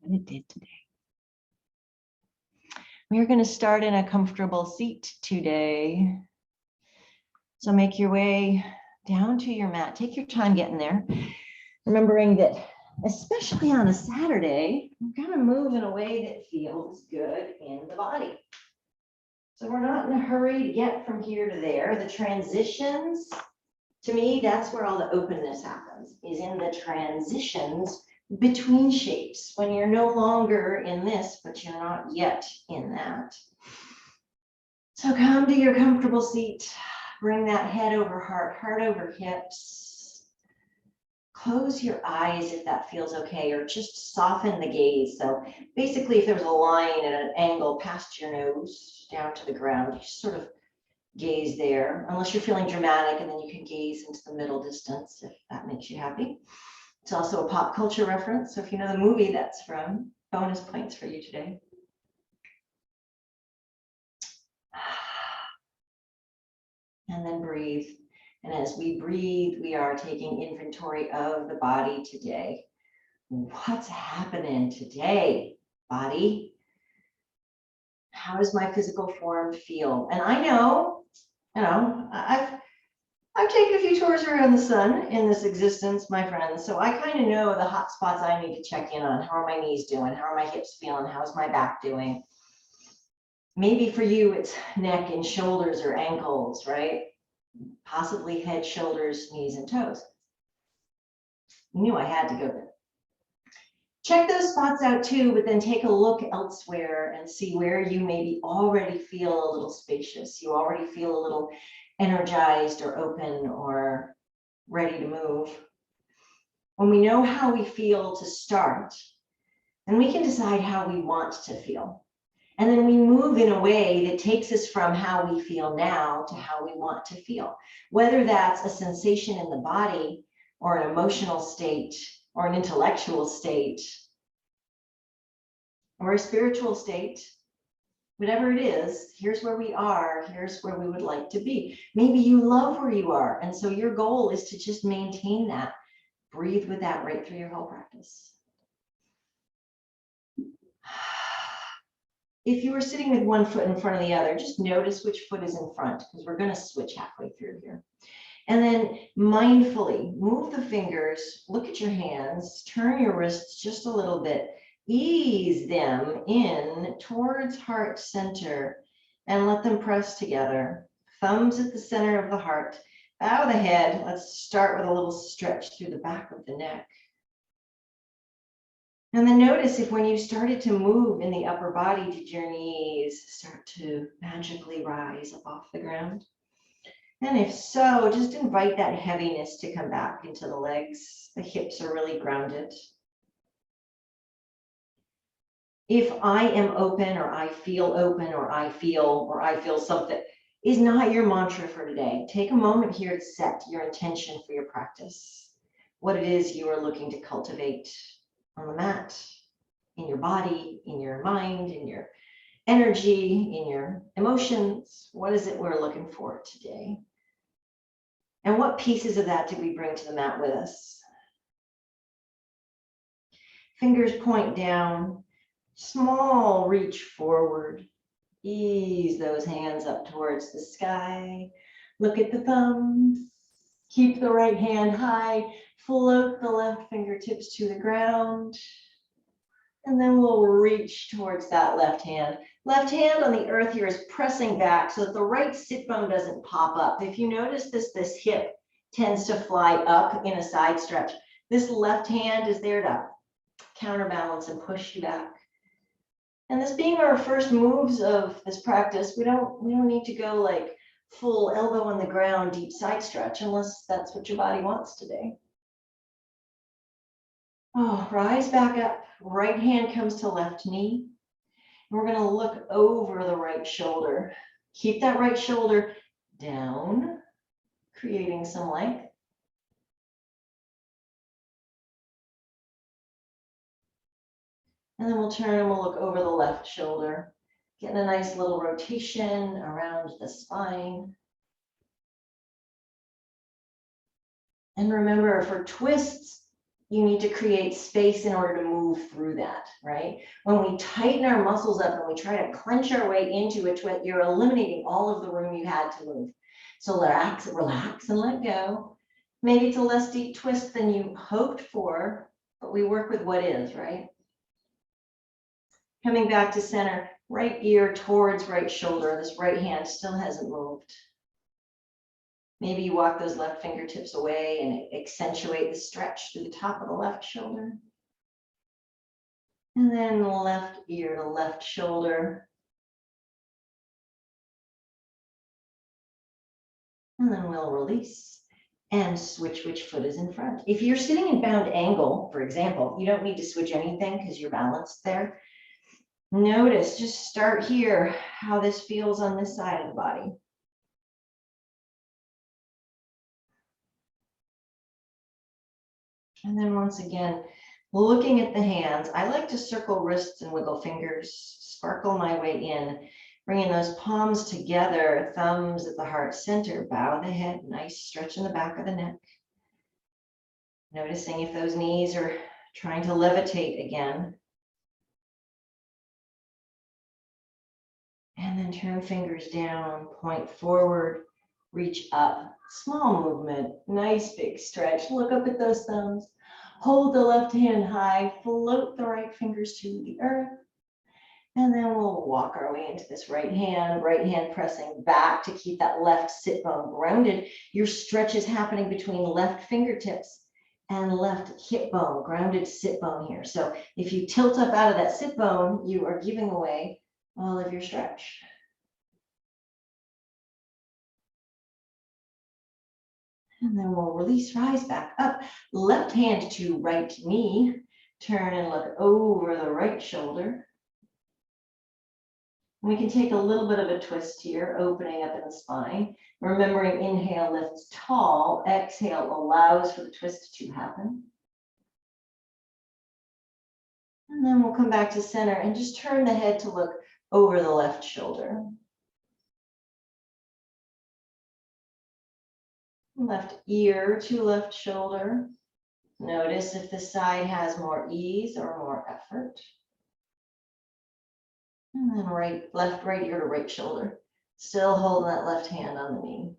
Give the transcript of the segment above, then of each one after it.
but it did today. We're going to start in a comfortable seat today. So make your way down to your mat. Take your time getting there. Remembering that, especially on a Saturday, we're going to move in a way that feels good in the body. So we're not in a hurry to get from here to there. The transitions, to me, that's where all the openness happens, is in the transitions between shapes, when you're no longer in this, but you're not yet in that. So come to your comfortable seat. Bring that head over heart, heart over hips. Close your eyes if that feels okay, or just soften the gaze. So basically, if there was a line at an angle past your nose down to the ground, you just sort of gaze there, unless you're feeling dramatic, and then you can gaze into the middle distance if that makes you happy. It's also a pop culture reference, so if you know the movie that's from, bonus points for you today. And then breathe. And as we breathe, we are taking inventory of the body today. What's happening today, body? How does my physical form feel? And I know, I've taken a few tours around the sun in this existence, my friends. So I kind of know the hot spots I need to check in on. How are my knees doing? How are my hips feeling? How's my back doing? Maybe for you, it's neck and shoulders or ankles, right? Possibly head, shoulders, knees, and toes. Knew I had to go there. Check those spots out too, but then take a look elsewhere and see where you maybe already feel a little spacious. You already feel a little energized or open or ready to move. When we know how we feel to start, then we can decide how we want to feel. And then we move in a way that takes us from how we feel now to how we want to feel. Whether that's a sensation in the body or an emotional state or an intellectual state or a spiritual state, whatever it is, here's where we are, here's where we would like to be. Maybe you love where you are, and so your goal is to just maintain that. Breathe with that right through your whole practice. If you were sitting with one foot in front of the other, just notice which foot is in front, because we're going to switch halfway through here. And then mindfully move the fingers, look at your hands, turn your wrists just a little bit, ease them in towards heart center, and let them press together. Thumbs at the center of the heart, bow the head. Let's start with a little stretch through the back of the neck. And then notice if when you started to move in the upper body, did your knees start to magically rise up off the ground? And if so, just invite that heaviness to come back into the legs. The hips are really grounded. If I am open, or I feel open, or I feel something, is not your mantra for today. Take a moment here to set your intention for your practice. What it is you are looking to cultivate on the mat, in your body, in your mind, in your energy, in your emotions. What is it we're looking for today? And what pieces of that do we bring to the mat with us? Fingers point down, small reach forward. Ease those hands up towards the sky. Look at the thumbs. Keep the right hand high. Float the left fingertips to the ground. And then we'll reach towards that left hand. Left hand on the earth here is pressing back so that the right sit bone doesn't pop up. If you notice this hip tends to fly up in a side stretch. This left hand is there to counterbalance and push you back. And this being our first moves of this practice, we don't need to go like full elbow on the ground, deep side stretch, unless that's what your body wants today. Oh, rise back up. Right hand comes to left knee. And we're going to look over the right shoulder. Keep that right shoulder down, creating some length. And then we'll turn and we'll look over the left shoulder, getting a nice little rotation around the spine. And remember, for twists, you need to create space in order to move through that, right? When we tighten our muscles up and we try to clench our way into a twist, you're eliminating all of the room you had to move. So relax, relax and let go. Maybe it's a less deep twist than you hoped for, but we work with what is, right? Coming back to center, right ear towards right shoulder. This right hand still hasn't moved. Maybe you walk those left fingertips away and accentuate the stretch through the top of the left shoulder. And then left ear to left shoulder. And then we'll release and switch which foot is in front. If you're sitting in bound angle, for example, you don't need to switch anything because you're balanced there. Notice, just start here, how this feels on this side of the body. And then once again, looking at the hands, I like to circle wrists and wiggle fingers, sparkle my way in, bringing those palms together, thumbs at the heart center, bow the head, nice stretch in the back of the neck. Noticing if those knees are trying to levitate again. And then turn fingers down, point forward, reach up, small movement, nice big stretch. Look up at those thumbs. Hold the left hand high, float the right fingers to the earth. And then we'll walk our way into this right hand pressing back to keep that left sit bone grounded. Your stretch is happening between left fingertips and left hip bone, grounded sit bone here. So if you tilt up out of that sit bone, you are giving away all of your stretch. And then we'll release, rise back up. Left hand to right knee. Turn and look over the right shoulder. We can take a little bit of a twist here, opening up in the spine. Remembering inhale lifts tall, exhale allows for the twist to happen. And then we'll come back to center and just turn the head to look over the left shoulder. Left ear to left shoulder. Notice if the side has more ease or more effort. And then left ear to right shoulder. Still holding that left hand on the knee.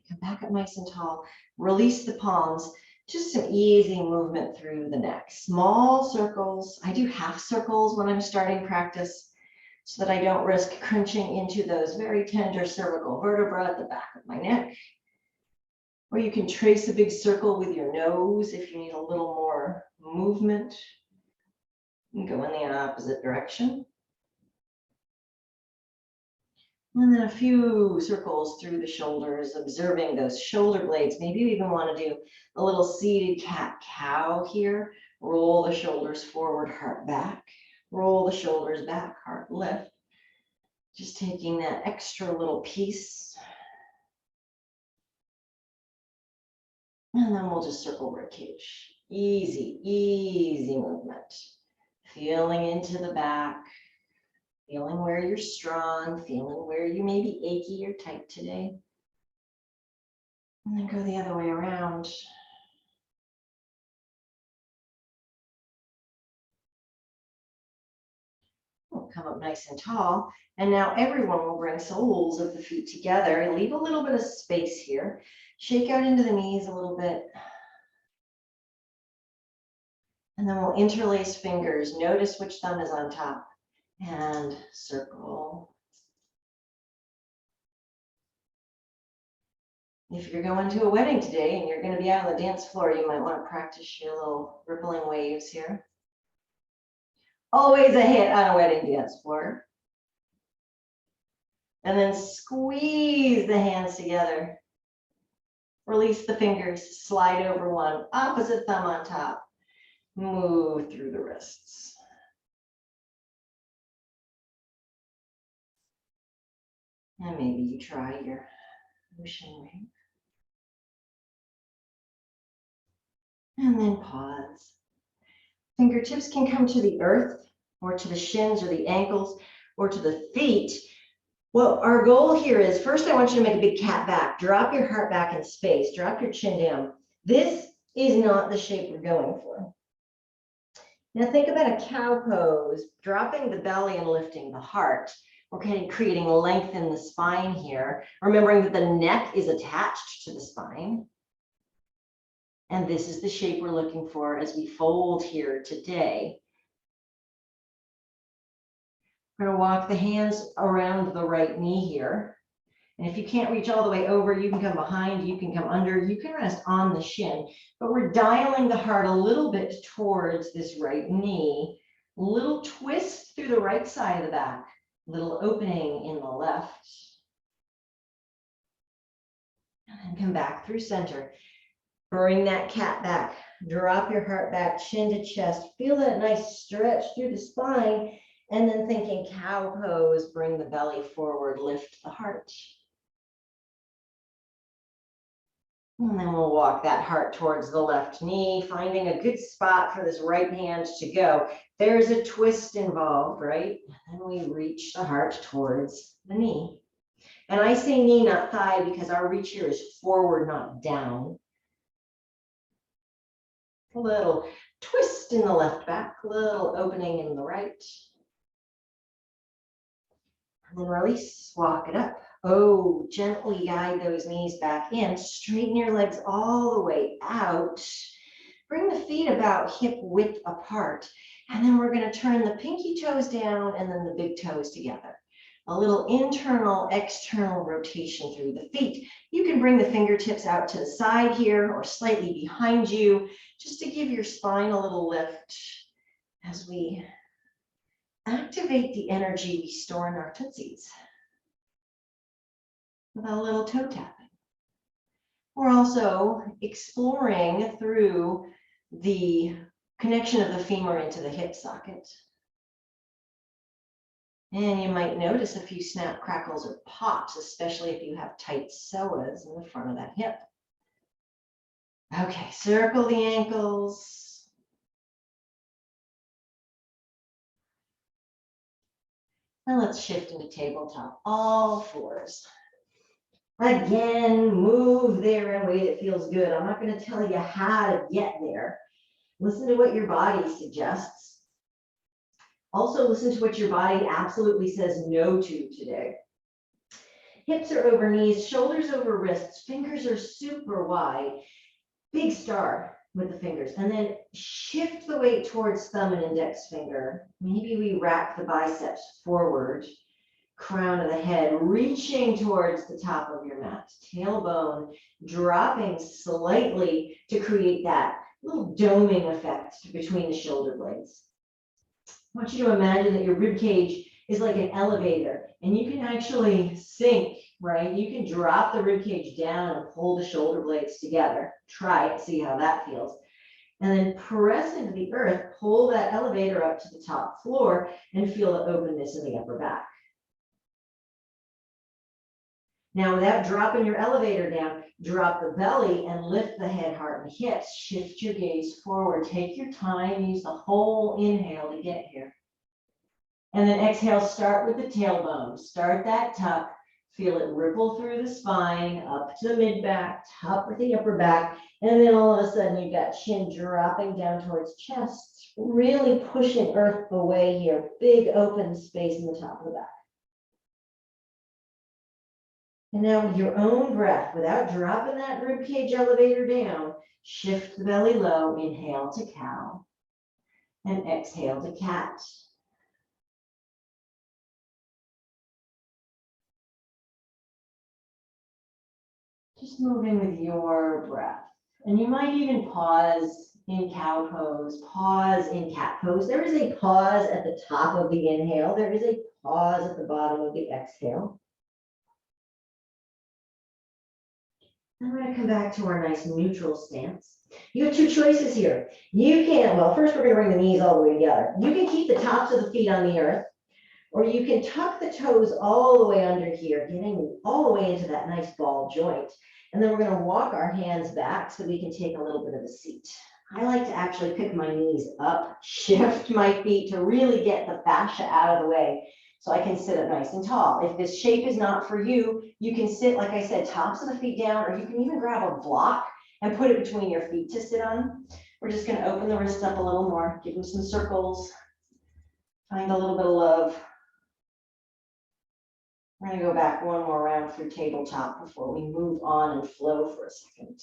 Come back up nice and tall. Release the palms. Just some easy movement through the neck. Small circles. I do half circles when I'm starting practice so that I don't risk crunching into those very tender cervical vertebrae at the back of my neck. Or you can trace a big circle with your nose if you need a little more movement. You can go in the opposite direction. And then a few circles through the shoulders, observing those shoulder blades. Maybe you even want to do a little seated cat-cow here. Roll the shoulders forward, heart back. Roll the shoulders back, heart lift. Just taking that extra little piece. And then we'll just circle ribcage. Easy, easy movement. Feeling into the back. Feeling where you're strong, feeling where you may be achy or tight today. And then go the other way around. We'll come up nice and tall. And now everyone will bring soles of the feet together and leave a little bit of space here. Shake out into the knees a little bit. And then we'll interlace fingers. Notice which thumb is on top. And circle. If you're going to a wedding today and you're going to be out on the dance floor, you might want to practice your little rippling waves here. Always a hit on a wedding dance floor. And then squeeze the hands together. Release the fingers, slide over one, opposite thumb on top. Move through the wrists. And maybe you try your ocean wave. And then pause. Fingertips can come to the earth or to the shins or the ankles or to the feet. Well, our goal here is, first I want you to make a big cat back. Drop your heart back in space. Drop your chin down. This is not the shape we're going for. Now think about a cow pose, dropping the belly and lifting the heart. We're kind of creating length in the spine here, remembering that the neck is attached to the spine. And this is the shape we're looking for as we fold here today. We're going to walk the hands around the right knee here. And if you can't reach all the way over, you can come behind, you can come under, you can rest on the shin. But we're dialing the heart a little bit towards this right knee. A little twist through the right side of the back. Little opening in the left. And then come back through center. Bring that cat back. Drop your heart back, chin to chest. Feel that nice stretch through the spine. And then thinking cow pose, bring the belly forward, lift the heart. And then we'll walk that heart towards the left knee, finding a good spot for this right hand to go. There's a twist involved, right? And then we reach the heart towards the knee. And I say knee, not thigh, because our reach here is forward, not down. A little twist in the left back, little opening in the right. And then release, walk it up. Oh, gently guide those knees back in. Straighten your legs all the way out. Bring the feet about hip width apart. And then we're going to turn the pinky toes down and then the big toes together. A little internal, external rotation through the feet. You can bring the fingertips out to the side here or slightly behind you, just to give your spine a little lift as we activate the energy we store in our tootsies with a little toe tapping. We're also exploring through the connection of the femur into the hip socket. And you might notice a few snap, crackles, or pops, especially if you have tight psoas in the front of that hip. Okay, circle the ankles. Now let's shift into tabletop, all fours. Again, move there in a way that feels good. I'm not going to tell you how to get there. Listen to what your body suggests. Also listen to what your body absolutely says no to today. Hips are over knees, shoulders over wrists, fingers are super wide. Big star with the fingers. And then shift the weight towards thumb and index finger. Maybe we rack the biceps forward. Crown of the head, reaching towards the top of your mat. Tailbone dropping slightly to create that little doming effect between the shoulder blades. I want you to imagine that your rib cage is like an elevator, and you can actually sink, right? You can drop the rib cage down and pull the shoulder blades together. Try it, see how that feels. And then press into the earth, pull that elevator up to the top floor, and feel the openness in the upper back. Now, without dropping your elevator down, drop the belly and lift the head, heart, and hips. Shift your gaze forward. Take your time. Use the whole inhale to get here. And then exhale, start with the tailbone. Start that tuck. Feel it ripple through the spine, up to the mid-back, top with the upper back. And then all of a sudden, you've got chin dropping down towards chest. Really pushing earth away here. Big open space in the top of the back. And now with your own breath, without dropping that ribcage elevator down, shift the belly low, inhale to cow, and exhale to cat. Just moving with your breath. And you might even pause in cow pose, pause in cat pose. There is a pause at the top of the inhale. There is a pause at the bottom of the exhale. And we're going to come back to our nice neutral stance. You have two choices here. You can, well, first we're going to bring the knees all the way together. You can keep the tops of the feet on the earth, or you can tuck the toes all the way under here, getting all the way into that nice ball joint. And then we're going to walk our hands back so we can take a little bit of a seat. I like to actually pick my knees up, shift my feet to really get the fascia out of the way. So I can sit up nice and tall. If this shape is not for you, you can sit, like I said, tops of the feet down, or you can even grab a block and put it between your feet to sit on. We're just going to open the wrists up a little more, give them some circles, find a little bit of love. We're going to go back one more round through tabletop before we move on and flow for a second.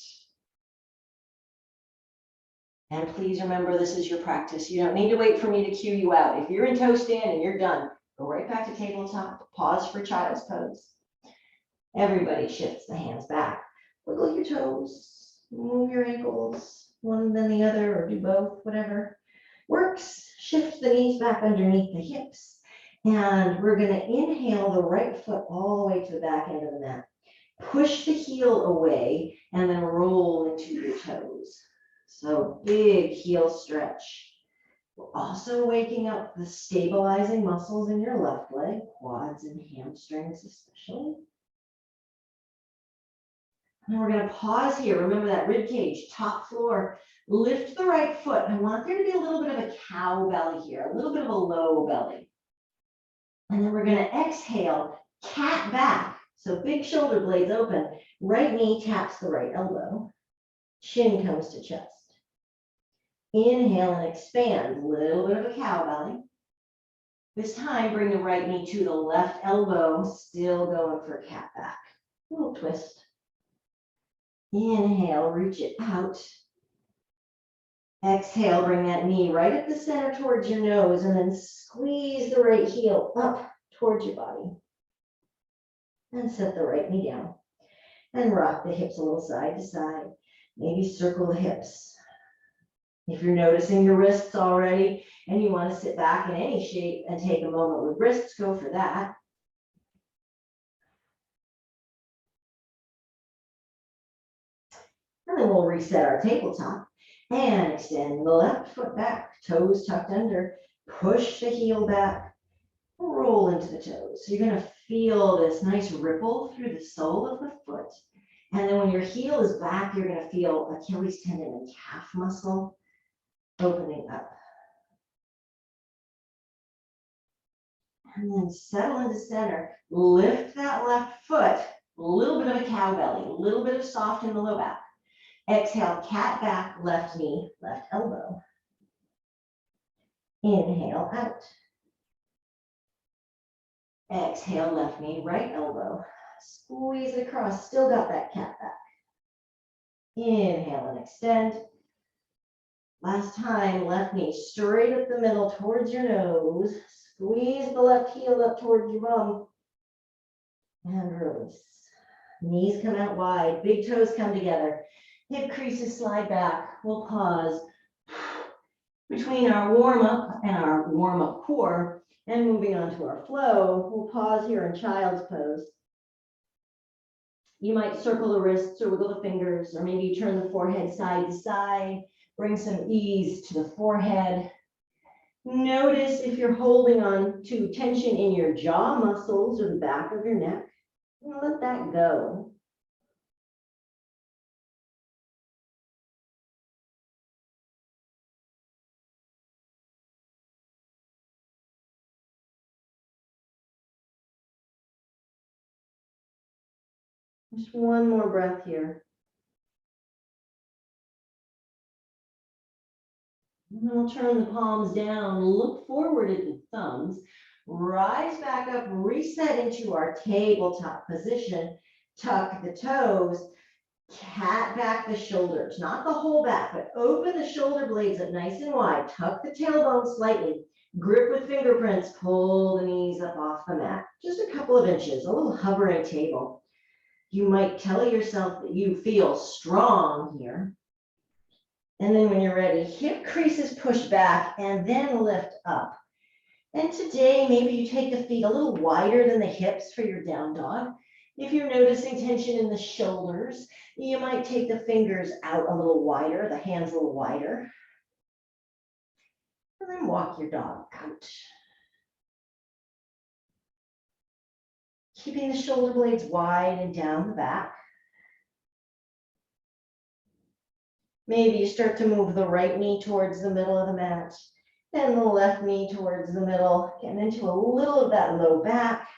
And please remember, this is your practice. You don't need to wait for me to cue you out. If you're in toe stand and you're done, go right back to tabletop, pause for child's pose. Everybody shifts the hands back. Wiggle your toes, move your ankles, one then the other, or do both, whatever works. Shift the knees back underneath the hips. And we're going to inhale the right foot all the way to the back end of the mat. Push the heel away and then roll into your toes. So big heel stretch. We're also waking up the stabilizing muscles in your left leg, quads and hamstrings especially. And we're going to pause here. Remember that rib cage, top floor. Lift the right foot. I want there to be a little bit of a cow belly here, a little bit of a low belly. And then we're going to exhale, cat back. So big shoulder blades open. Right knee taps the right elbow. Chin comes to chest. Inhale and expand, a little bit of a cow belly. This time, bring the right knee to the left elbow, still going for cat back. A little twist. Inhale, reach it out. Exhale, bring that knee right at the center towards your nose, and then squeeze the right heel up towards your body. And set the right knee down. And rock the hips a little side to side. Maybe circle the hips. If you're noticing your wrists already and you want to sit back in any shape and take a moment with wrists, go for that. And then we'll reset our tabletop and extend the left foot back, toes tucked under, push the heel back, roll into the toes. So you're going to feel this nice ripple through the sole of the foot. And then when your heel is back, you're going to feel Achilles tendon and calf muscle opening up. And then settle into center. Lift that left foot, a little bit of a cow belly, a little bit of soft in the low back. Exhale, cat back, left knee, left elbow. Inhale out. Exhale, left knee, right elbow. Squeeze it across, still got that cat back. Inhale and extend. Last time, left knee straight up the middle towards your nose. Squeeze the left heel up towards your bum. And release. Knees come out wide, big toes come together. Hip creases slide back. We'll pause between our warm-up and our warm-up core and moving on to our flow. We'll pause here in child's pose. You might circle the wrists or wiggle the fingers, or maybe you turn the forehead side to side. Bring some ease to the forehead. Notice if you're holding on to tension in your jaw muscles or the back of your neck. Let that go. Just one more breath here. And then we'll turn the palms down, look forward at the thumbs, rise back up, reset into our tabletop position, tuck the toes, cat back the shoulders, not the whole back, but open the shoulder blades up nice and wide, tuck the tailbone slightly, grip with fingerprints, pull the knees up off the mat, just a couple of inches, a little hovering table. You might tell yourself that you feel strong here. And then when you're ready, hip creases push back and then lift up. And today, maybe you take the feet a little wider than the hips for your down dog. If you're noticing tension in the shoulders, you might take the fingers out a little wider, the hands a little wider. And then walk your dog out. Keeping the shoulder blades wide and down the back. Maybe you start to move the right knee towards the middle of the mat Bend the left knee towards the middle, getting into a little of that low back,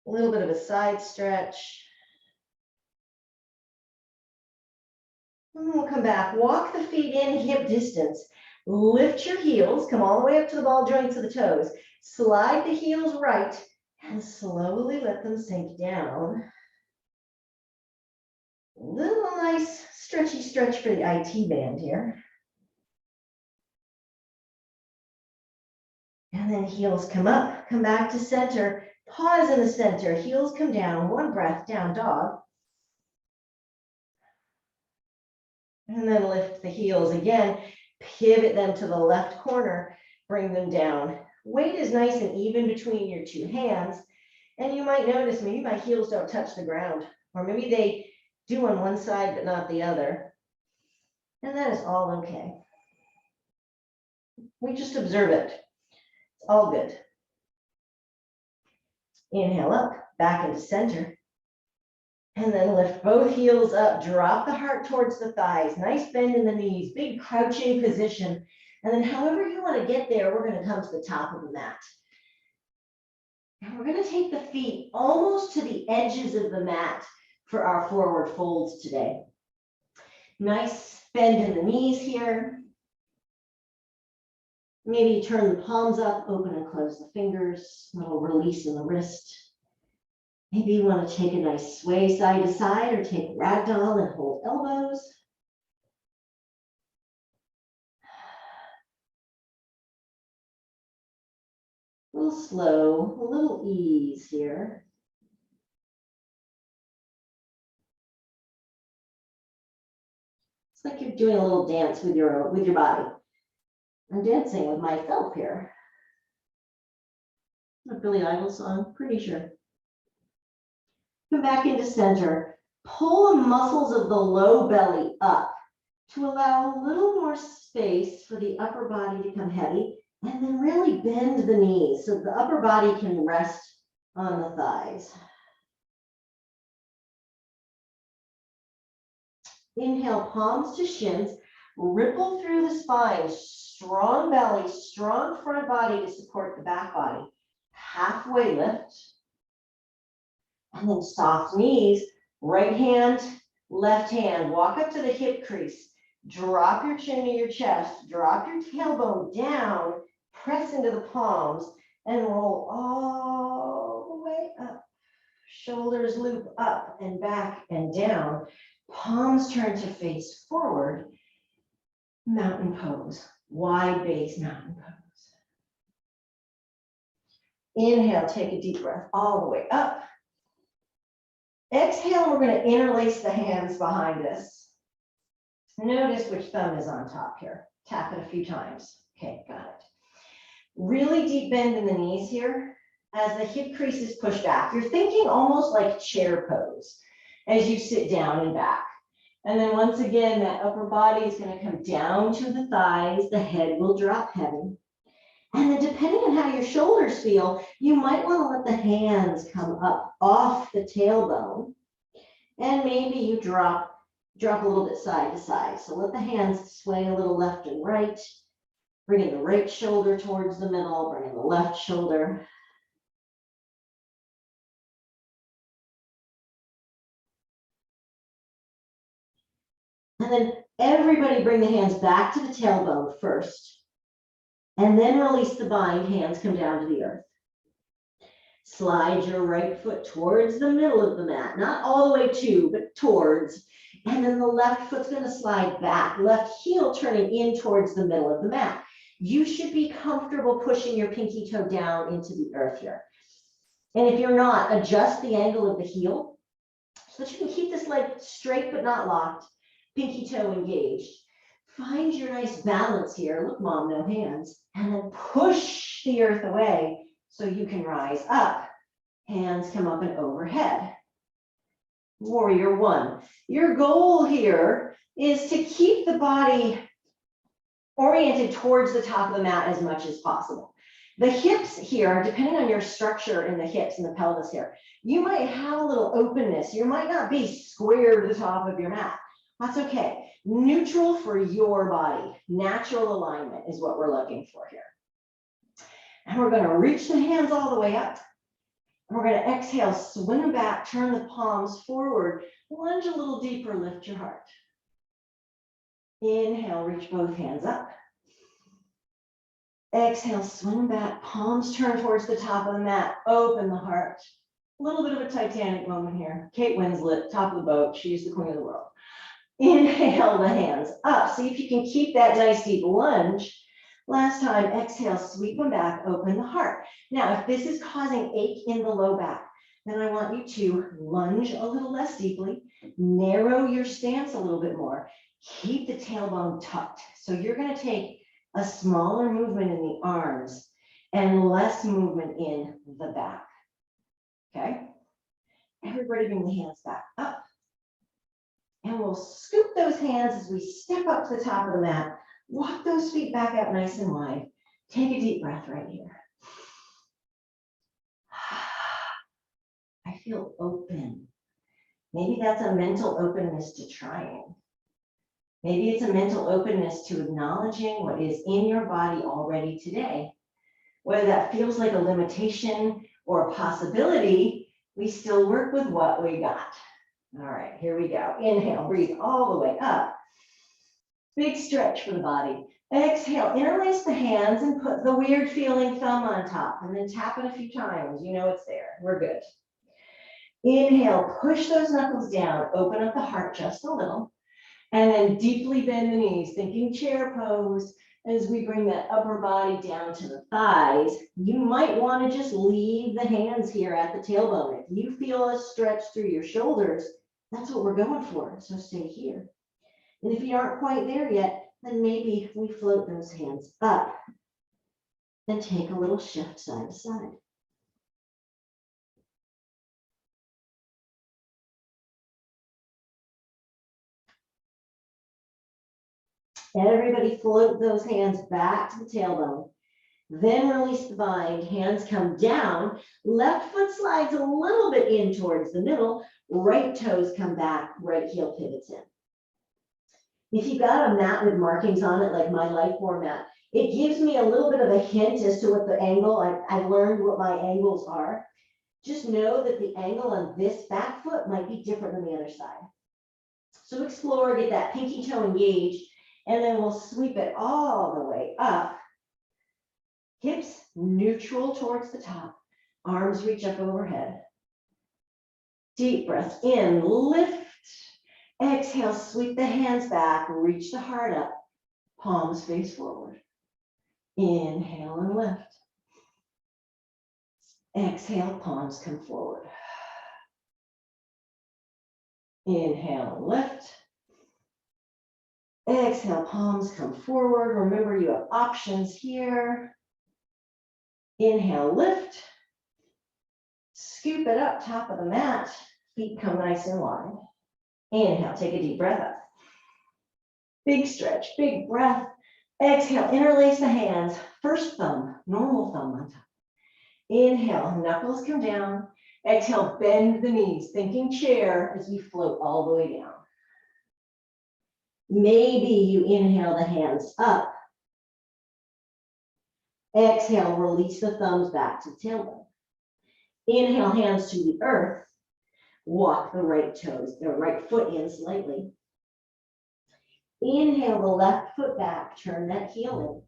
a little bit of a side stretch. And then we'll come back, walk the feet in hip distance, lift your heels, come all the way up to the ball joints of the toes, slide the heels right, and slowly let them sink down. A little nice stretchy stretch for the IT band here. And then heels come up, come back to center, pause in the center, heels come down, one breath, down dog. And then lift the heels again, pivot them to the left corner, bring them down. Weight is nice and even between your two hands. And you might notice maybe my heels don't touch the ground, or maybe they do on one side but not the other. And that is all okay. We just observe it. It's all good. Inhale up, back into center. And then lift both heels up, drop the heart towards the thighs, nice bend in the knees, big crouching position. And then however you want to get there, we're going to come to the top of the mat. And we're going to take the feet almost to the edges of the mat for our forward folds today. Nice bend in the knees here. Maybe turn the palms up, open and close the fingers, a little release in the wrist. Maybe you want to take a nice sway side to side or take ragdoll and hold elbows. A little slow, a little ease here. It's like you're doing a little dance with your body. I'm dancing with myself here. A Billy Idol song, pretty sure. Come back into center. Pull the muscles of the low belly up to allow a little more space for the upper body to come heavy, and then really bend the knees so the upper body can rest on the thighs. Inhale, palms to shins, ripple through the spine, strong belly, strong front body to support the back body. Halfway lift. And then soft knees, right hand, left hand. Walk up to the hip crease. Drop your chin to your chest. Drop your tailbone down. Press into the palms and roll all the way up. Shoulders loop up and back and down. Palms turn to face forward. Mountain pose. Wide base mountain pose. Inhale, take a deep breath all the way up. Exhale, we're going to interlace the hands behind us. Notice which thumb is on top here. Tap it a few times. Okay, got it. Really deep bend in the knees here as the hip crease is pushed back. You're thinking almost like chair pose as you sit down and back. And then once again, that upper body is going to come down to the thighs. The head will drop heavy. And then depending on how your shoulders feel, you might want to let the hands come up off the tailbone. And maybe you drop a little bit side to side. So let the hands sway a little left and right. Bringing the right shoulder towards the middle, bringing the left shoulder. And then everybody bring the hands back to the tailbone first. And then release the bind, hands come down to the earth. Slide your right foot towards the middle of the mat, not all the way to, but towards. And then the left foot's going to slide back, left heel turning in towards the middle of the mat. You should be comfortable pushing your pinky toe down into the earth here. And if you're not, adjust the angle of the heel so that you can keep this leg straight but not locked, pinky toe engaged. Find your nice balance here. Look, mom, no hands. And then push the earth away so you can rise up. Hands come up and overhead. Warrior one. Your goal here is to keep the body oriented towards the top of the mat as much as possible. The hips here, depending on your structure in the hips and the pelvis here, you might have a little openness. You might not be square to the top of your mat. That's okay. Neutral for your body. Natural alignment is what we're looking for here. And we're going to reach the hands all the way up. And we're going to exhale, swing them back, turn the palms forward, lunge a little deeper, lift your heart. Inhale, reach both hands up. Exhale, swing back, palms turn towards the top of the mat, open the heart. A little bit of a Titanic moment here. Kate Winslet, top of the boat, she's the queen of the world. Inhale the hands up. See if you can keep that nice deep lunge. Last time, exhale, sweep them back, open the heart. Now, if this is causing ache in the low back, then I want you to lunge a little less deeply, narrow your stance a little bit more, keep the tailbone tucked. So you're going to take a smaller movement in the arms and less movement in the back. Okay? Everybody bring the hands back up. And we'll scoop those hands as we step up to the top of the mat. Walk those feet back out nice and wide. Take a deep breath right here. I feel open. Maybe that's a mental openness to trying. Maybe it's a mental openness to acknowledging what is in your body already today. Whether that feels like a limitation or a possibility, we still work with what we got. All right, here we go. Inhale, breathe all the way up. Big stretch for the body. Exhale, interlace the hands and put the weird feeling thumb on top and then tap it a few times. You know it's there. We're good. Inhale, push those knuckles down, open up the heart just a little, and then deeply bend the knees, thinking chair pose. As we bring that upper body down to the thighs, you might want to just leave the hands here at the tailbone. If you feel a stretch through your shoulders, that's what we're going for. So stay here. And if you aren't quite there yet, then maybe we float those hands up and take a little shift side to side. Everybody float those hands back to the tailbone. Then release the bind, hands come down, left foot slides a little bit in towards the middle, right toes come back, right heel pivots in. If you've got a mat with markings on it, like my life format, it gives me a little bit of a hint as to what the angle, I've learned what my angles are. Just know that the angle on this back foot might be different than the other side. So explore, get that pinky toe engaged, and then we'll sweep it all the way up. Hips neutral towards the top, arms reach up overhead. Deep breath in, lift. Exhale, sweep the hands back, reach the heart up, palms face forward. Inhale and lift. Exhale, palms come forward. Inhale and lift. Exhale, palms come forward. Remember, you have options here. Inhale, lift. Scoop it up, top of the mat. Feet come nice and wide. Inhale, take a deep breath up. Big stretch, big breath. Exhale, interlace the hands. First thumb, normal thumb on top. Inhale, knuckles come down. Exhale, bend the knees, thinking chair as we float all the way down. Maybe you inhale the hands up. Exhale, release the thumbs back to the tailbone. Inhale, hands to the earth. Walk the right toes, the right foot in slightly. Inhale the left foot back, turn that heel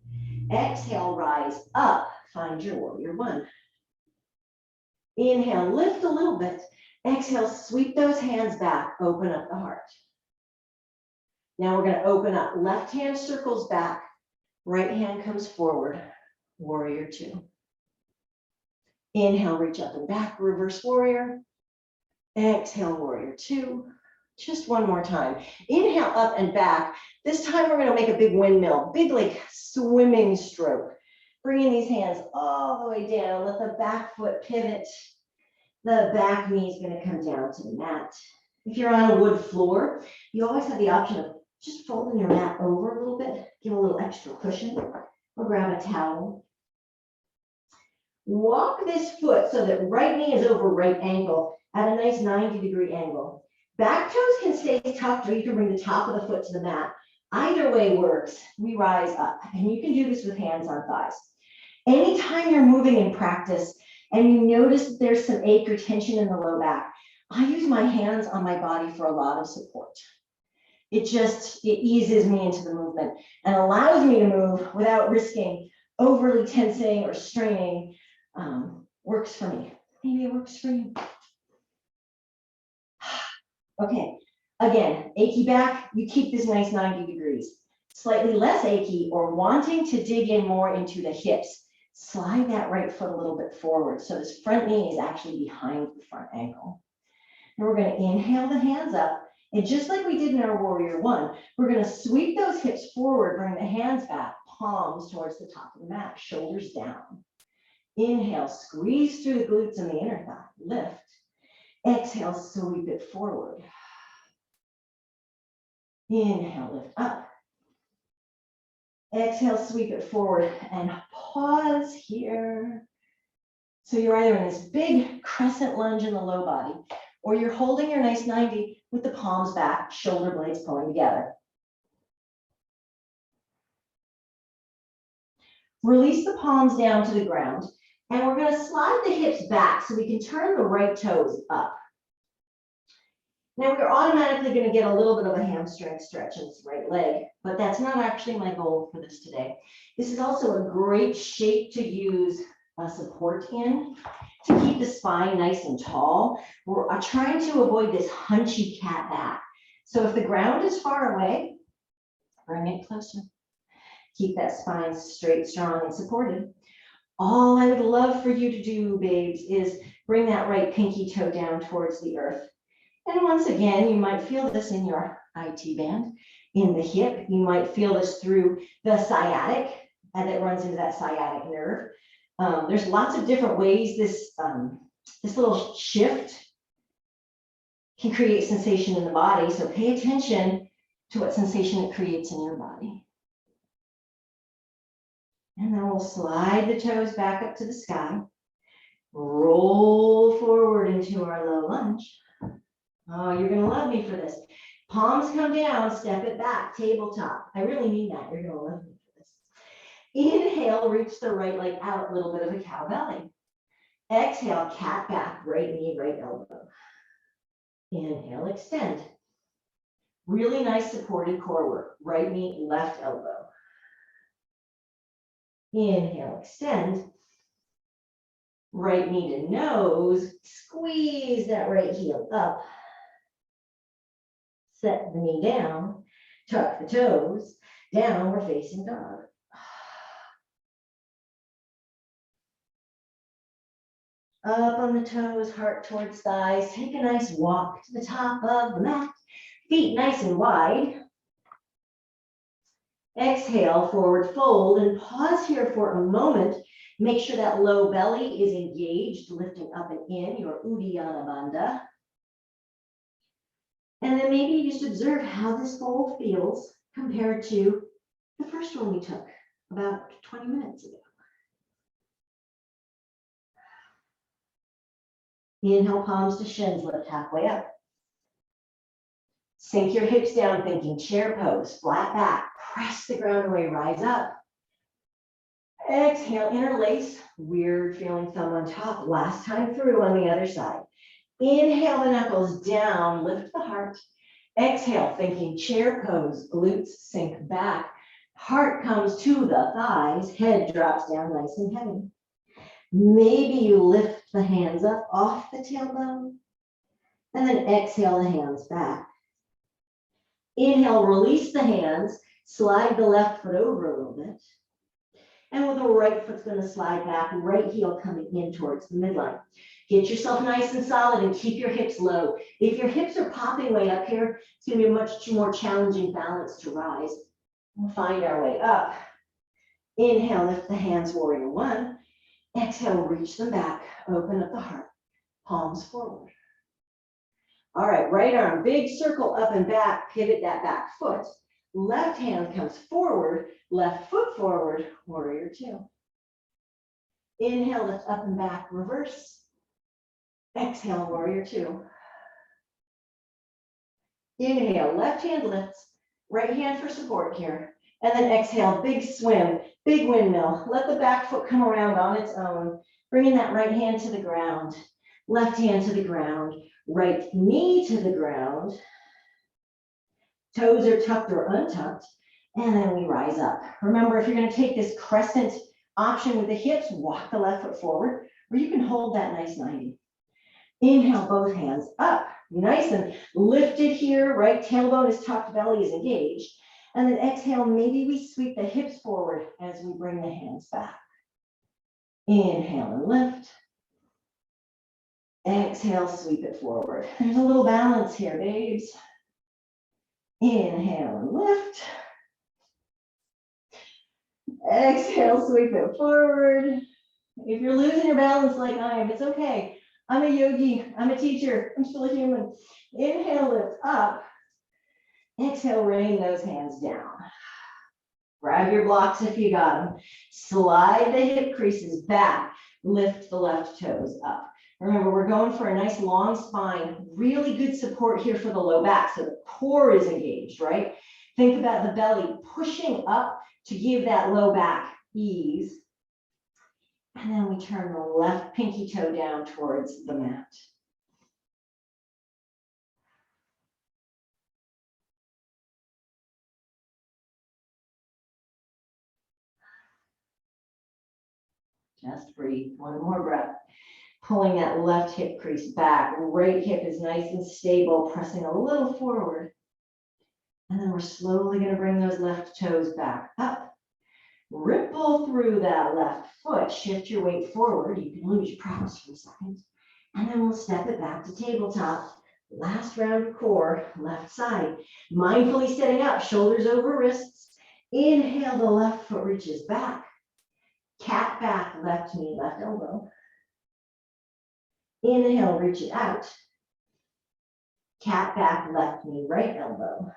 in. Exhale, rise up, find your warrior one. Inhale, lift a little bit. Exhale, sweep those hands back, open up the heart. Now we're going to open up. Left hand circles back, right hand comes forward, warrior two. Inhale, reach up and back, reverse warrior. Exhale, warrior two. Just one more time. Inhale, up and back. This time we're going to make a big windmill, big like swimming stroke. Bringing these hands all the way down. Let the back foot pivot. The back knee is going to come down to the mat. If you're on a wood floor, you always have the option of just folding your mat over a little bit, give a little extra cushion, or grab a towel. Walk this foot so that right knee is over right ankle at a nice 90-degree angle. Back toes can stay tucked, or you can bring the top of the foot to the mat. Either way works. We rise up, and you can do this with hands on thighs. Anytime you're moving in practice and you notice that there's some ache or tension in the low back, I use my hands on my body for a lot of support. It eases me into the movement and allows me to move without risking overly tensing or straining. Works for me. Maybe it works for you. Okay, again, achy back, you keep this nice 90 degrees. Slightly less achy or wanting to dig in more into the hips, slide that right foot a little bit forward. So this front knee is actually behind the front ankle. And we're going to inhale the hands up. And just like we did in our warrior one, we're going to sweep those hips forward, bring the hands back, palms towards the top of the mat, shoulders down. Inhale, squeeze through the glutes and the inner thigh, lift. Exhale, sweep it forward. Inhale, lift up. Exhale, sweep it forward and pause here. So you're either in this big crescent lunge in the low body, or you're holding your nice 90 with the palms back, shoulder blades pulling together. Release the palms down to the ground, and we're going to slide the hips back so we can turn the right toes up. Now we're automatically going to get a little bit of a hamstring stretch in this right leg, but that's not actually my goal for this today. This is also a great shape to use support in to keep the spine nice and tall. We're trying to avoid this hunchy cat back. So if the ground is far away, bring it closer. Keep that spine straight, strong, and supported. All I would love for you to do, babes, is bring that right pinky toe down towards the earth. And once again, you might feel this in your IT band, in the hip. You might feel this through the sciatic, and it runs into that sciatic nerve. There's lots of different ways this little shift can create sensation in the body. So pay attention to what sensation it creates in your body. And then we'll slide the toes back up to the sky. Roll forward into our low lunge. Oh, you're going to love me for this. Palms come down, step it back, tabletop. I really mean that. You're going to love me for this. Inhale, reach the right leg out, a little bit of a cow belly. Exhale, cat back, right knee, right elbow. Inhale, extend. Really nice supported core work. Right knee, left elbow. Inhale, extend. Right knee to nose. Squeeze that right heel up. Set the knee down. Tuck the toes. Downward facing dog. Up on the toes, heart towards thighs. Take a nice walk to the top of the mat. Feet nice and wide. Exhale, forward fold, and pause here for a moment. Make sure that low belly is engaged, lifting up and in your Uddiyana Bandha. And then maybe just observe how this fold feels compared to the first one we took about 20 minutes ago. Inhale, palms to shins, lift halfway up. Sink your hips down, thinking chair pose, flat back, press the ground away, rise up. Exhale, interlace, weird feeling thumb on top. Last time through on the other side. Inhale the knuckles down, lift the heart. Exhale, thinking chair pose, glutes sink back. Heart comes to the thighs, head drops down nice and heavy. Maybe you lift the hands up off the tailbone, and then exhale the hands back. Inhale, release the hands, slide the left foot over a little bit. And with the right foot's going to slide back, right heel coming in towards the midline. Get yourself nice and solid and keep your hips low. If your hips are popping way up here, it's going to be a much more challenging balance to rise. We'll find our way up. Inhale, lift the hands, warrior one. Exhale, reach them back, open up the heart, palms forward. All right, right arm, big circle up and back, pivot that back foot. Left hand comes forward, left foot forward, warrior two. Inhale, lift up and back, reverse. Exhale, warrior two. Inhale, left hand lifts, right hand for support here. And then exhale, big swim, big windmill. Let the back foot come around on its own. Bringing that right hand to the ground, left hand to the ground, right knee to the ground. Toes are tucked or untucked. And then we rise up. Remember, if you're going to take this crescent option with the hips, walk the left foot forward, or you can hold that nice 90. Inhale, both hands up, nice and lifted here, right tailbone is tucked, belly is engaged. And then exhale, maybe we sweep the hips forward as we bring the hands back. Inhale and lift. Exhale, sweep it forward. There's a little balance here, babes. Inhale and lift. Exhale, sweep it forward. If you're losing your balance like I am, it's okay. I'm a yogi, I'm a teacher, I'm still a human. Inhale, lift up. Exhale, rain those hands down. Grab your blocks if you got them. Slide the hip creases back. Lift the left toes up. Remember, we're going for a nice long spine. Really good support here for the low back. So the core is engaged, right? Think about the belly pushing up to give that low back ease. And then we turn the left pinky toe down towards the mat. Just breathe. One more breath. Pulling that left hip crease back. Right hip is nice and stable, pressing a little forward. And then we're slowly going to bring those left toes back up. Ripple through that left foot. Shift your weight forward. You can lose your practice for a second. And then we'll step it back to tabletop. Last round of core, left side. Mindfully setting up, shoulders over wrists. Inhale, the left foot reaches back. Cat back, left knee, left elbow. Inhale, reach it out. Cat back, left knee, right elbow.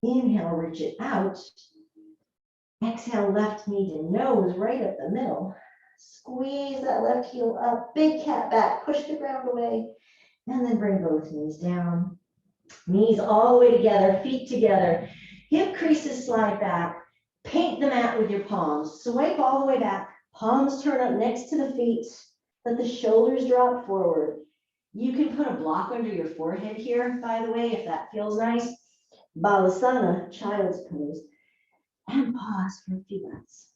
Inhale, reach it out. Exhale, left knee to nose, right up the middle. Squeeze that left heel up, big cat back, push the ground away, and then bring both knees down. Knees all the way together, feet together. Hip creases slide back. Paint the mat with your palms. Swipe all the way back. Palms turn up next to the feet. Let the shoulders drop forward. You can put a block under your forehead here, by the way, if that feels nice. Balasana, child's pose. And pause for a few breaths.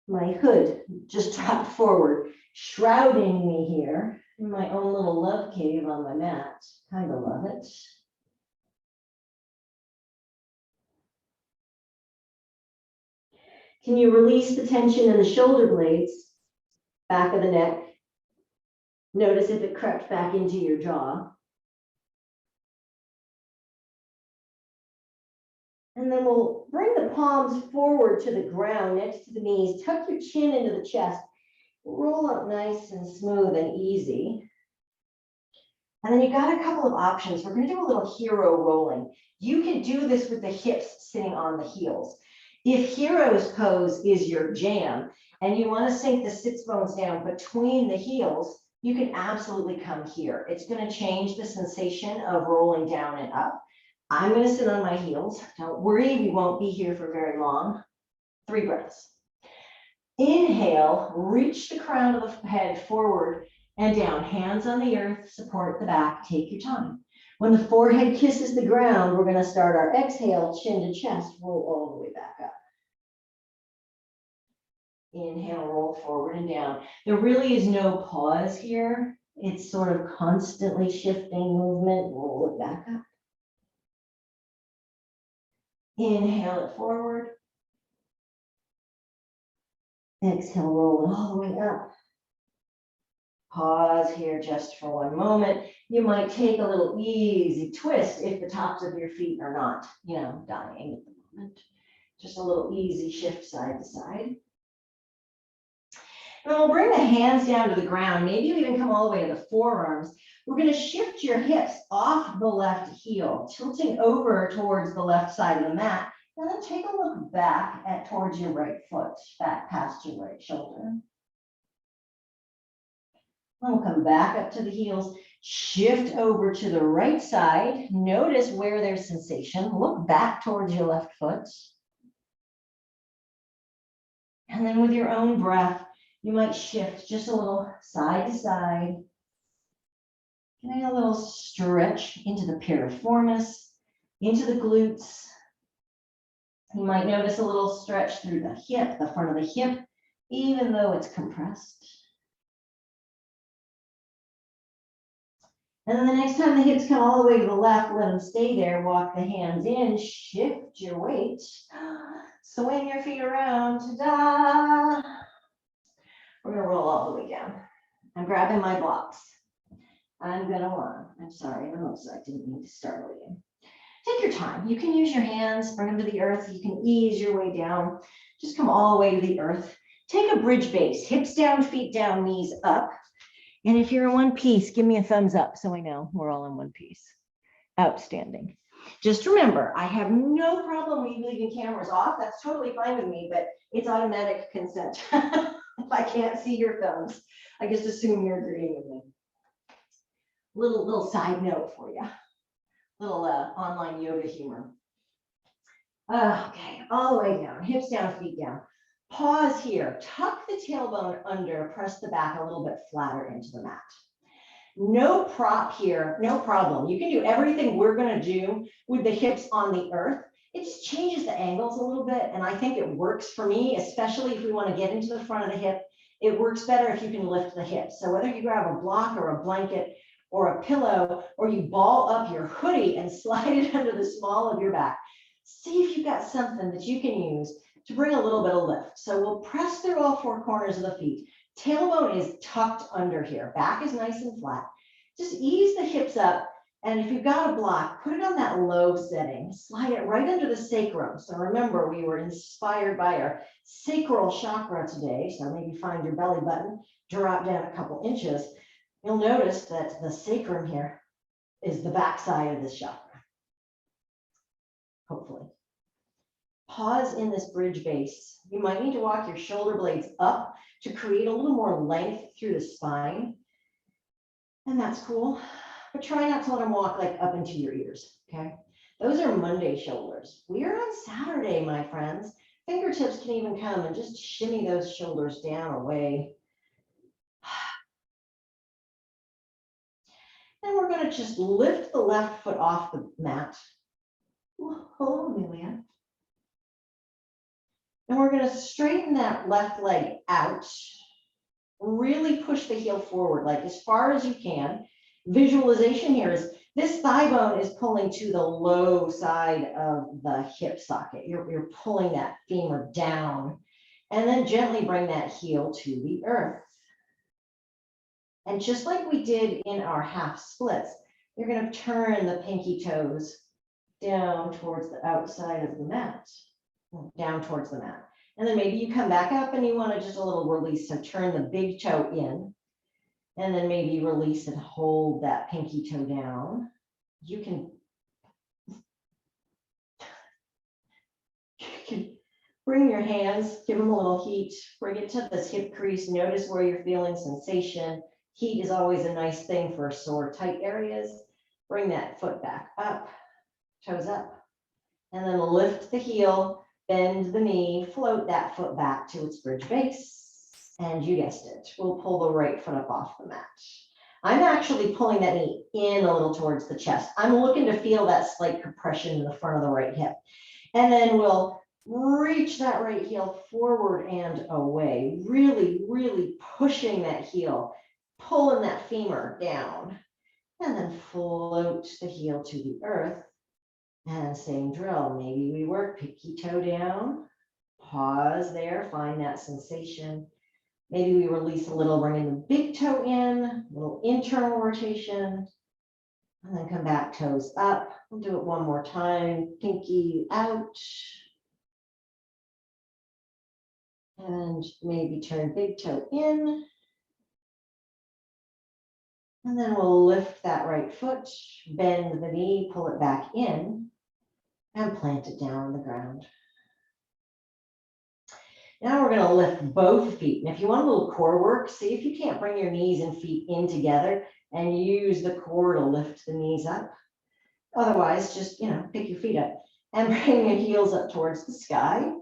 My hood just dropped forward, shrouding me here in my own little love cave on my mat. Kind of love it. Can you release the tension in the shoulder blades, back of the neck? Notice if it crept back into your jaw. And then we'll bring the palms forward to the ground next to the knees. Tuck your chin into the chest. Roll up nice and smooth and easy. And then you got a couple of options. We're going to do a little hero rolling. You can do this with the hips sitting on the heels. If hero's pose is your jam and you want to sink the sits bones down between the heels, you can absolutely come here. It's going to change the sensation of rolling down and up. I'm going to sit on my heels. Don't worry, we won't be here for very long. 3 breaths. Inhale, reach the crown of the head forward and down. Hands on the earth, support the back. Take your time. When the forehead kisses the ground, we're going to start our exhale, chin to chest, roll all the way back up. Inhale, roll forward and down. There really is no pause here. It's sort of constantly shifting movement. Roll it back up. Inhale it forward. Exhale, roll it all the way up. Pause here just for one moment. You might take a little easy twist if the tops of your feet are not, dying at the moment. Just a little easy shift side to side. And then we'll bring the hands down to the ground. Maybe you even come all the way to the forearms. We're going to shift your hips off the left heel, tilting over towards the left side of the mat. And then take a look back towards your right foot, back past your right shoulder. Then we'll come back up to the heels, shift over to the right side. Notice where there's sensation. Look back towards your left foot. And then with your own breath, you might shift just a little side to side. Getting a little stretch into the piriformis, into the glutes. You might notice a little stretch through the hip, the front of the hip, even though it's compressed. And then the next time the hips come all the way to the left, let them stay there. Walk the hands in, shift your weight, swing your feet around, ta-da. We're gonna roll all the way down. I'm grabbing my blocks. I'm sorry, I didn't mean to startle you. Take your time. You can use your hands, bring them to the earth. You can ease your way down. Just come all the way to the earth. Take a bridge base, hips down, feet down, knees up. And if you're in one piece, give me a thumbs up so I know we're all in one piece. Outstanding. Just remember, I have no problem with leaving cameras off. That's totally fine with me, but it's automatic consent. If I can't see your thumbs, I just assume you're agreeing with me. Little side note for you. Little online yoga humor. Okay, all the way down, hips down, feet down. Pause here, tuck the tailbone under, press the back a little bit flatter into the mat. No prop here, no problem. You can do everything we're gonna do with the hips on the earth. It just changes the angles a little bit, and I think it works for me, especially if we wanna get into the front of the hip. It works better if you can lift the hips. So whether you grab a block or a blanket or a pillow, or you ball up your hoodie and slide it under the small of your back, see if you've got something that you can use to bring a little bit of lift. So we'll press through all four corners of the feet. Tailbone is tucked under here. Back is nice and flat. Just ease the hips up. And if you've got a block, put it on that low setting. Slide it right under the sacrum. So remember, we were inspired by our sacral chakra today. So maybe find your belly button, drop down a couple inches. You'll notice that the sacrum here is the backside of this chakra. Hopefully. Pause in this bridge base. You might need to walk your shoulder blades up to create a little more length through the spine. And that's cool. But try not to let them walk like up into your ears, okay? Those are Monday shoulders. We are on Saturday, my friends. Fingertips can even come and just shimmy those shoulders down away. And we're going to just lift the left foot off the mat. Hello, Amelia. And we're going to straighten that left leg out. Really push the heel forward, like as far as you can. Visualization here is this thigh bone is pulling to the low side of the hip socket. You're pulling that femur down. And then gently bring that heel to the earth. And just like we did in our half splits, you're going to turn the pinky toes down towards the outside of the mat, down towards the mat. And then maybe you come back up and you want to just a little release. So turn the big toe in and then maybe release and hold that pinky toe down. You can bring your hands, give them a little heat, bring it to this hip crease. Notice where you're feeling sensation. Heat is always a nice thing for sore, tight areas. Bring that foot back up, toes up, and then lift the heel, bend the knee, float that foot back to its bridge base. And you guessed it, we'll pull the right foot up off the mat. I'm actually pulling that knee in a little towards the chest. I'm looking to feel that slight compression in the front of the right hip. And then we'll reach that right heel forward and away, really, really pushing that heel, pulling that femur down, and then float the heel to the earth. And same drill, maybe we work pinky toe down, pause there, find that sensation. Maybe we release a little, bringing the big toe in, a little internal rotation, and then come back, toes up. We'll do it one more time, pinky out. And maybe turn big toe in. And then we'll lift that right foot, bend the knee, pull it back in, and plant it down on the ground. Now we're going to lift both feet. And if you want a little core work, see if you can't bring your knees and feet in together and use the core to lift the knees up. Otherwise, just, pick your feet up and bring your heels up towards the sky.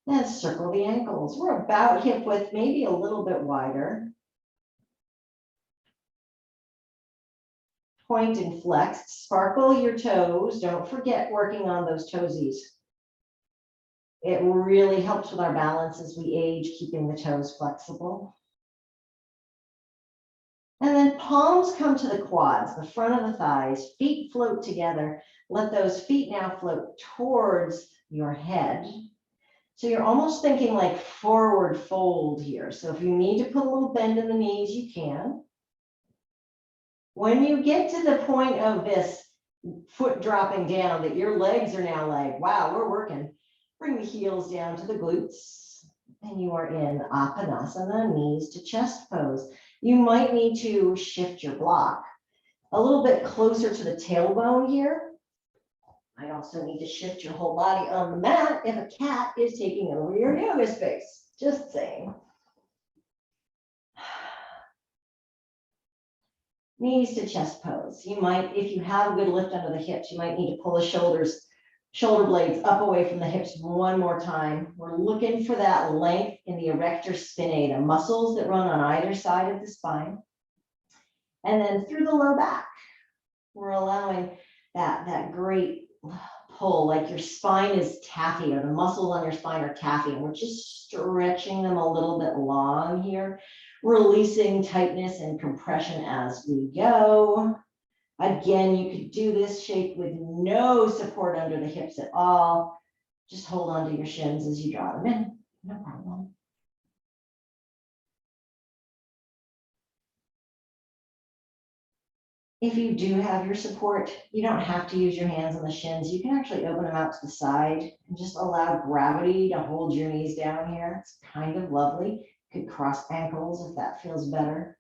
And circle the ankles. We're about hip width, maybe a little bit wider. Point and flex. Sparkle your toes. Don't forget working on those toesies. It really helps with our balance as we age, keeping the toes flexible. And then palms come to the quads, the front of the thighs. Feet float together. Let those feet now float towards your head. So you're almost thinking like forward fold here. So if you need to put a little bend in the knees, you can. When you get to the point of this foot dropping down, that your legs are now like, wow, we're working. Bring the heels down to the glutes. And you are in Akanasana, knees to chest pose. You might need to shift your block a little bit closer to the tailbone here. I also need to shift your whole body on the mat if a cat is taking over your yoga space. Just saying. Knees to chest pose. You might, if you have a good lift under the hips, you might need to pull the shoulder blades up away from the hips one more time. We're looking for that length in the erector spinae, the muscles that run on either side of the spine. And then through the low back, we're allowing that great pull, like your spine is taffy, or the muscles on your spine are taffy, and we're just stretching them a little bit long here, releasing tightness and compression as we go. Again, you could do this shape with no support under the hips at all. Just hold on to your shins as you draw them in, no problem. If you do have your support, you don't have to use your hands on the shins. You can actually open them out to the side and just allow gravity to hold your knees down here. It's kind of lovely. You could cross ankles if that feels better.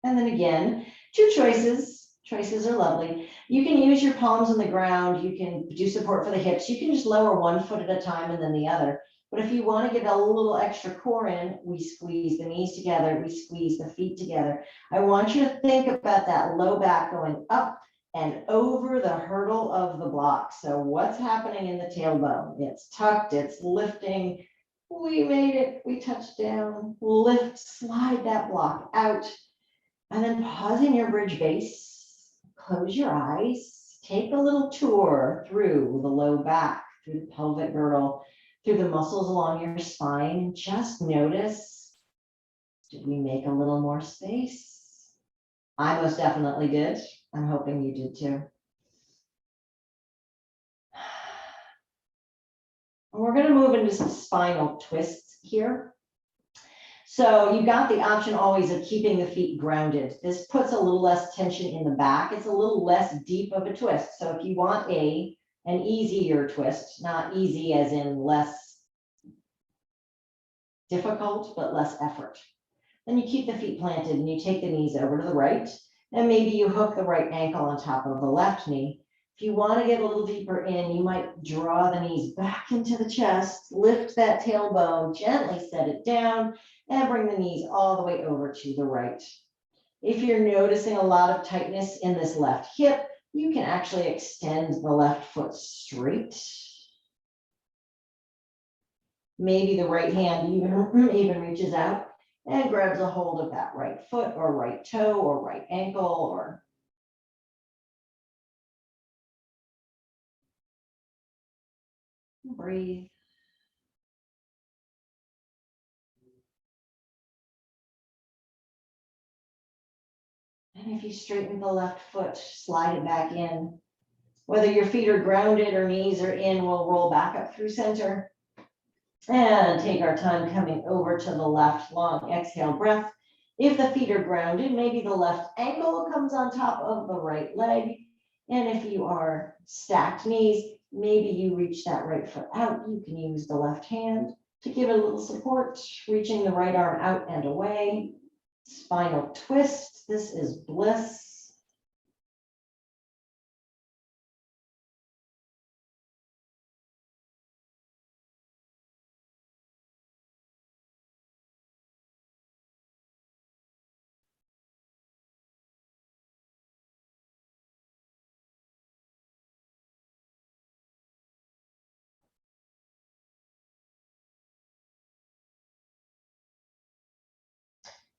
And then again, two choices. Choices are lovely. You can use your palms on the ground. You can do support for the hips. You can just lower one foot at a time and then the other. But if you want to get a little extra core in, we squeeze the knees together, we squeeze the feet together. I want you to think about that low back going up and over the hurdle of the block. So what's happening in the tailbone? It's tucked, it's lifting. We made it, we touched down, lift, slide that block out. And then pause in your bridge base, close your eyes, take a little tour through the low back, through the pelvic girdle, through the muscles along your spine. Just notice, did we make a little more space? I most definitely did. I'm hoping you did too. And we're going to move into some spinal twists here. So you got the option always of keeping the feet grounded. This puts a little less tension in the back. It's a little less deep of a twist. So if you want an easier twist, not easy as in less difficult, but less effort, then you keep the feet planted and you take the knees over to the right. And maybe you hook the right ankle on top of the left knee. If you want to get a little deeper in, you might draw the knees back into the chest, lift that tailbone, gently set it down, and bring the knees all the way over to the right. If you're noticing a lot of tightness in this left hip, you can actually extend the left foot straight. Maybe the right hand even reaches out and grabs a hold of that right foot or right toe or right ankle, or breathe. And if you straighten the left foot, slide it back in. Whether your feet are grounded or knees are in, we'll roll back up through center. And take our time coming over to the left. Long exhale breath. If the feet are grounded, maybe the left ankle comes on top of the right leg. And if you are stacked knees, maybe you reach that right foot out. You can use the left hand to give it a little support, reaching the right arm out and away. Spinal twist. This is bliss.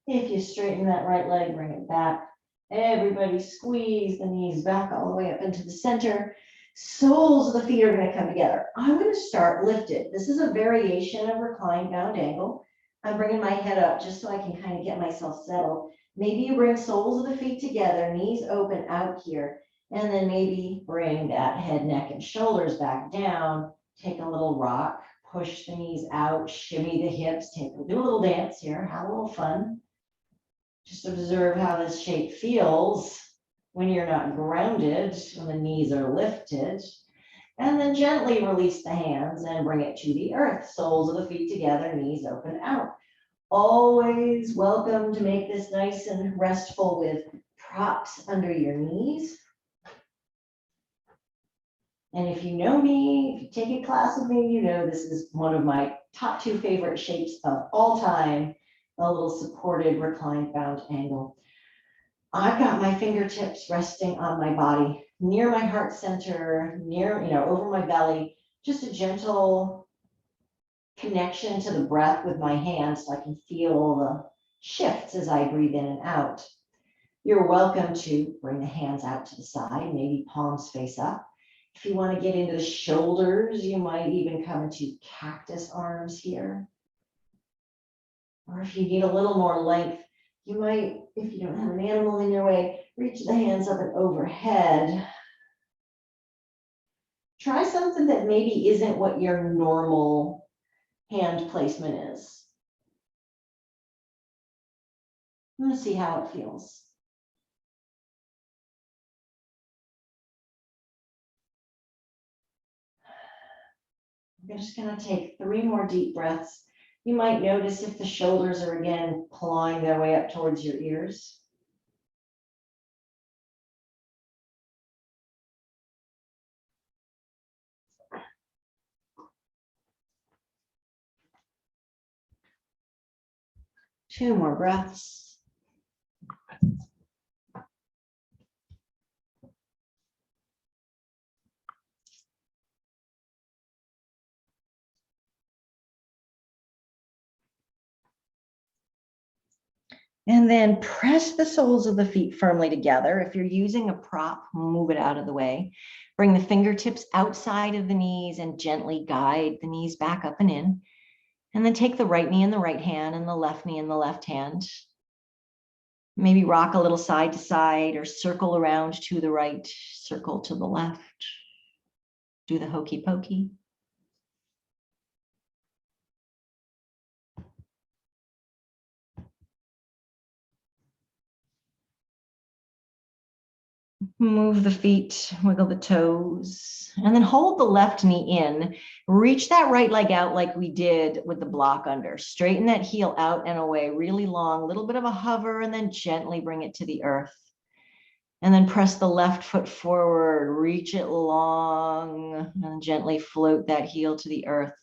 If you straighten that right leg, bring it back. Everybody squeeze the knees back all the way up into the center. Soles of the feet are going to come together. I'm going to start lifted. This is a variation of reclined bound angle. I'm bringing my head up just so I can kind of get myself settled. Maybe you bring soles of the feet together, knees open out here, and then maybe bring that head, neck, and shoulders back down. Take a little rock, push the knees out, shimmy the hips, do a little dance here, have a little fun. Just observe how this shape feels when you're not grounded, when the knees are lifted. And then gently release the hands and bring it to the earth. Soles of the feet together, knees open out. Always welcome to make this nice and restful with props under your knees. And if you know me, if you take a class with me, you know this is one of my top 2 favorite shapes of all time, a little supported reclined bound angle. I've got my fingertips resting on my body, near my heart center, near, over my belly, just a gentle connection to the breath with my hands so I can feel the shifts as I breathe in and out. You're welcome to bring the hands out to the side, maybe palms face up. If you want to get into the shoulders, you might even come into cactus arms here. Or if you need a little more length, you might, if you don't have an animal in your way, reach the hands up and overhead. Try something that maybe isn't what your normal hand placement is. I'm going to see how it feels. I'm just going to take 3 more deep breaths. You might notice if the shoulders are again clawing their way up towards your ears. Two more breaths. And then press the soles of the feet firmly together. If you're using a prop, move it out of the way. Bring the fingertips outside of the knees and gently guide the knees back up and in. And then take the right knee in the right hand and the left knee in the left hand. Maybe rock a little side to side or circle around to the right, circle to the left. Do the hokey pokey. Move the feet, wiggle the toes, and then hold the left knee in. Reach that right leg out like we did with the block under. Straighten that heel out and away, really long, little bit of a hover, and then gently bring it to the earth. And then press the left foot forward, reach it long, and gently float that heel to the earth.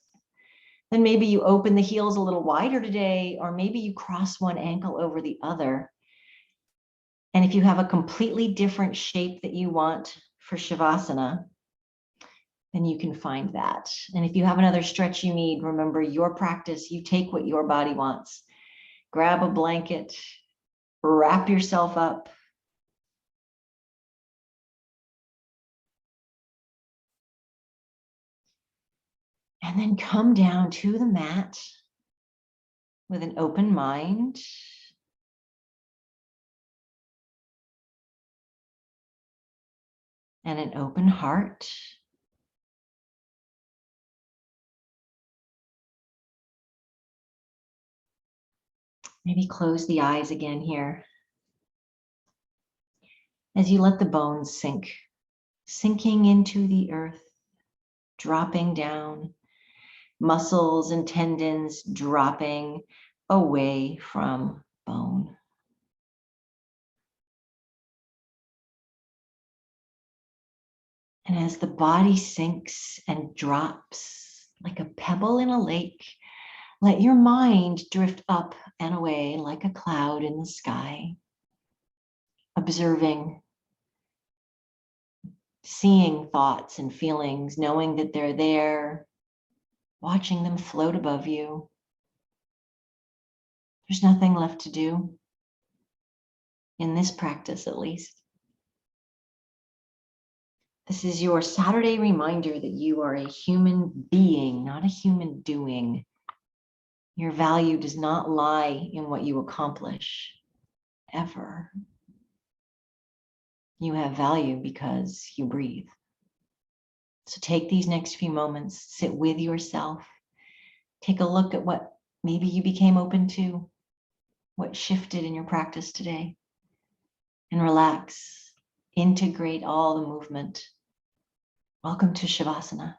Then maybe you open the heels a little wider today, or maybe you cross one ankle over the other. And if you have a completely different shape that you want for Shavasana, then you can find that. And if you have another stretch you need, remember your practice, you take what your body wants. Grab a blanket, wrap yourself up. And then come down to the mat with an open mind. And an open heart. Maybe close the eyes again here. As you let the bones sink, sinking into the earth, dropping down, muscles and tendons dropping away from bone. And as the body sinks and drops like a pebble in a lake, let your mind drift up and away like a cloud in the sky, observing, seeing thoughts and feelings, knowing that they're there, watching them float above you. There's nothing left to do, in this practice at least. This is your Saturday reminder that you are a human being, not a human doing. Your value does not lie in what you accomplish, ever. You have value because you breathe. So take these next few moments, sit with yourself, take a look at what maybe you became open to, what shifted in your practice today, and relax. Integrate all the movement. Welcome to Shavasana.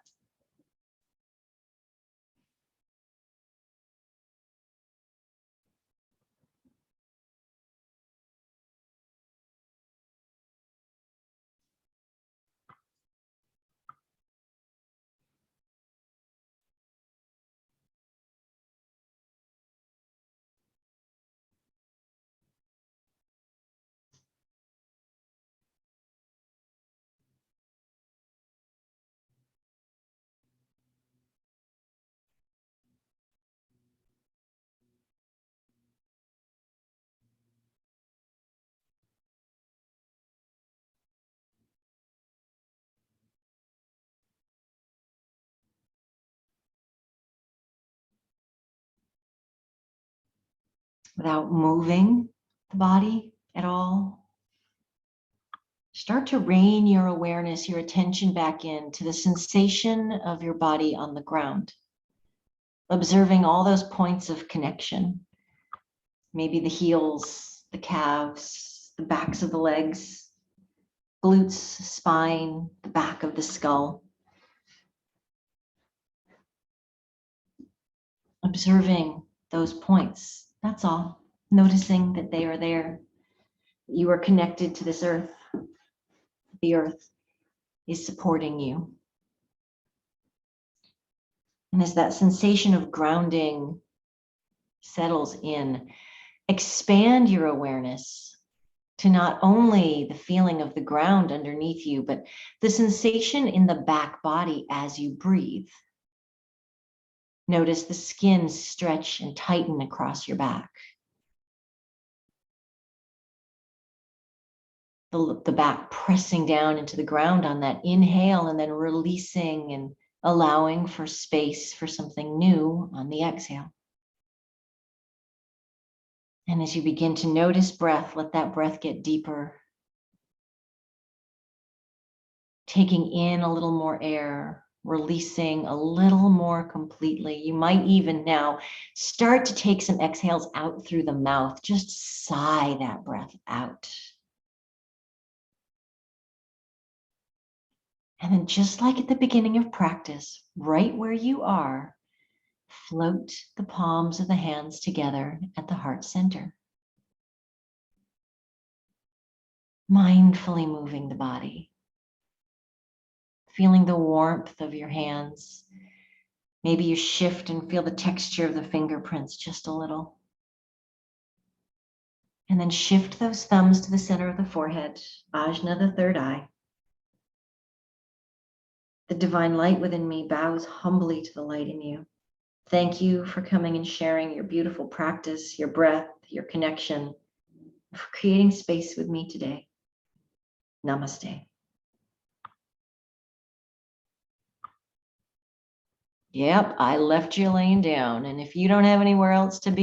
Without moving the body at all, start to rein your awareness, your attention back in to the sensation of your body on the ground, observing all those points of connection. Maybe the heels, the calves, the backs of the legs, glutes, spine, the back of the skull. Observing those points, that's all. Noticing that they are there. You are connected to this earth. The earth is supporting you. And as that sensation of grounding settles in, expand your awareness to not only the feeling of the ground underneath you, but the sensation in the back body as you breathe. Notice the skin stretch and tighten across your back. The back pressing down into the ground on that inhale and then releasing and allowing for space for something new on the exhale. And as you begin to notice breath, let that breath get deeper. Taking in a little more air, releasing a little more completely. You might even now start to take some exhales out through the mouth. Just sigh that breath out. And then just like at the beginning of practice, right where you are, float the palms of the hands together at the heart center. Mindfully moving the body. Feeling the warmth of your hands. Maybe you shift and feel the texture of the fingerprints just a little. And then shift those thumbs to the center of the forehead, Ajna, the third eye. The divine light within me bows humbly to the light in you. Thank you for coming and sharing your beautiful practice, your breath, your connection, for creating space with me today. Namaste. Yep, I left you laying down, and if you don't have anywhere else to be,